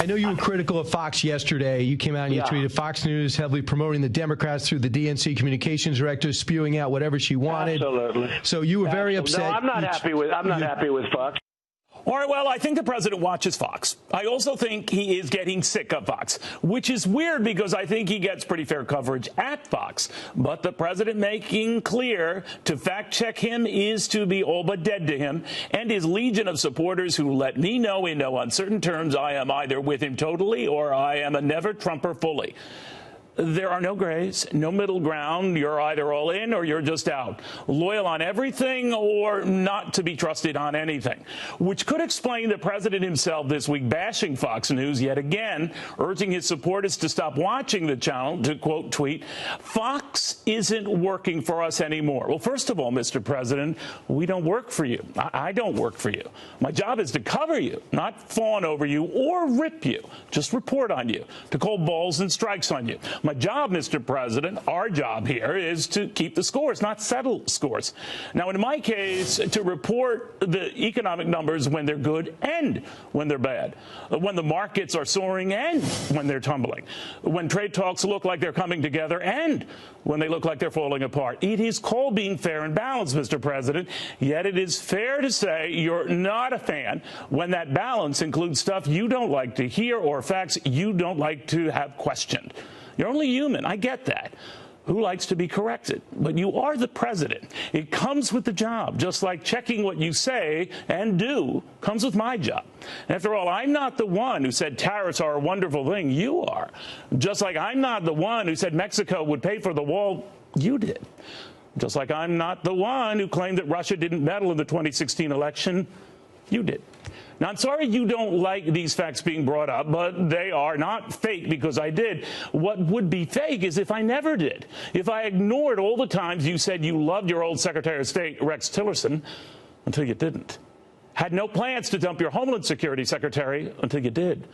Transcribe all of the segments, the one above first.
I know you were critical of Fox yesterday. You came out and you tweeted Fox News heavily promoting the Democrats through the DNC communications director, spewing out whatever she wanted. Absolutely. So you were very upset. No, I'm not happy with Fox. All right, well, I think the president watches Fox. I also think he is getting sick of Fox, which is weird because I think he gets pretty fair coverage at Fox. But the president making clear to fact-check him is to be all but dead to him, and his legion of supporters who let me know in no uncertain terms I am either with him totally or I am a never-Trumper fully. There are no grays, no middle ground. You're either all in or you're just out. Loyal on everything or not to be trusted on anything, which could explain the president himself this week bashing Fox News yet again, urging his supporters to stop watching the channel, to quote tweet, "Fox isn't working for us anymore." Well, first of all, Mr. President, we don't work for you. I don't work for you. My job is to cover you, not fawn over you or rip you, just report on you, to call balls and strikes on you. My job, Mr. President, our job here is to keep the scores, not settle scores. Now, in my case, to report the economic numbers when they're good and when they're bad, when the markets are soaring and when they're tumbling, when trade talks look like they're coming together and when they look like they're falling apart. It is called being fair and balanced, Mr. President, yet it is fair to say you're not a fan when that balance includes stuff you don't like to hear or facts you don't like to have questioned. You're only human. I get that. Who likes to be corrected? But you are the president. It comes with the job, just like checking what you say and do comes with my job. After all, I'm not the one who said tariffs are a wonderful thing. You are. Just like I'm not the one who said Mexico would pay for the wall. You did. Just like I'm not the one who claimed that Russia didn't meddle in the 2016 election. You did. Now, I'm sorry you don't like these facts being brought up, but they are not fake because I did. What would be fake is if I never did. If I ignored all the times you said you loved your old Secretary of State, Rex Tillerson, until you didn't. Had no plans to dump your Homeland Security Secretary until you did.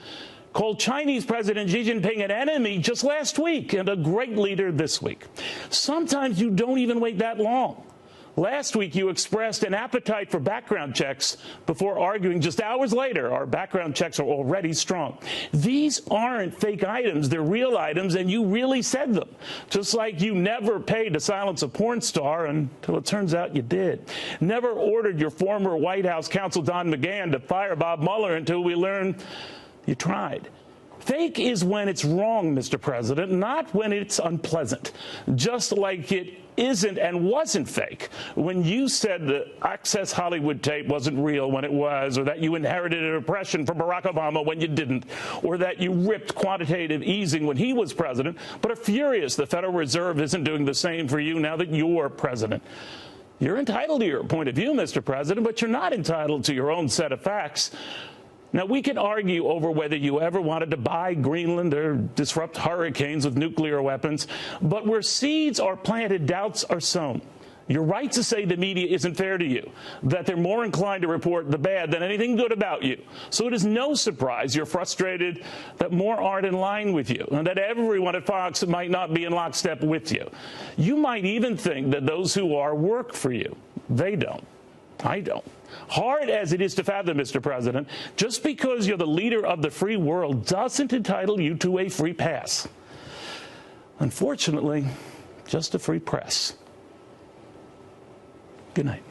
Called Chinese President Xi Jinping an enemy just last week and a great leader this week. Sometimes you don't even wait that long. Last week, you expressed an appetite for background checks before arguing just hours later our background checks are already strong. These aren't fake items. They're real items, and you really said them. Just like you never paid to silence a porn star until it turns out you did. Never ordered your former White House counsel Don McGahn to fire Bob Mueller until we learned you tried. Fake is when it's wrong, Mr. President, not when it's unpleasant. Just like it isn't and wasn't fake when you said the Access Hollywood tape wasn't real when it was, or that you inherited a depression from Barack Obama when you didn't, or that you ripped quantitative easing when he was president, but are furious the Federal Reserve isn't doing the same for you now that you're president. You're entitled to your point of view, Mr. President, but you're not entitled to your own set of facts. Now, we can argue over whether you ever wanted to buy Greenland or disrupt hurricanes with nuclear weapons, but where seeds are planted, doubts are sown. You're right to say the media isn't fair to you, that they're more inclined to report the bad than anything good about you. So it is no surprise you're frustrated that more aren't in line with you and that everyone at Fox might not be in lockstep with you. You might even think that those who are work for you. They don't. I don't. Hard as it is to fathom, Mr. President, just because you're the leader of the free world doesn't entitle you to a free pass. Unfortunately, just a free press. Good night.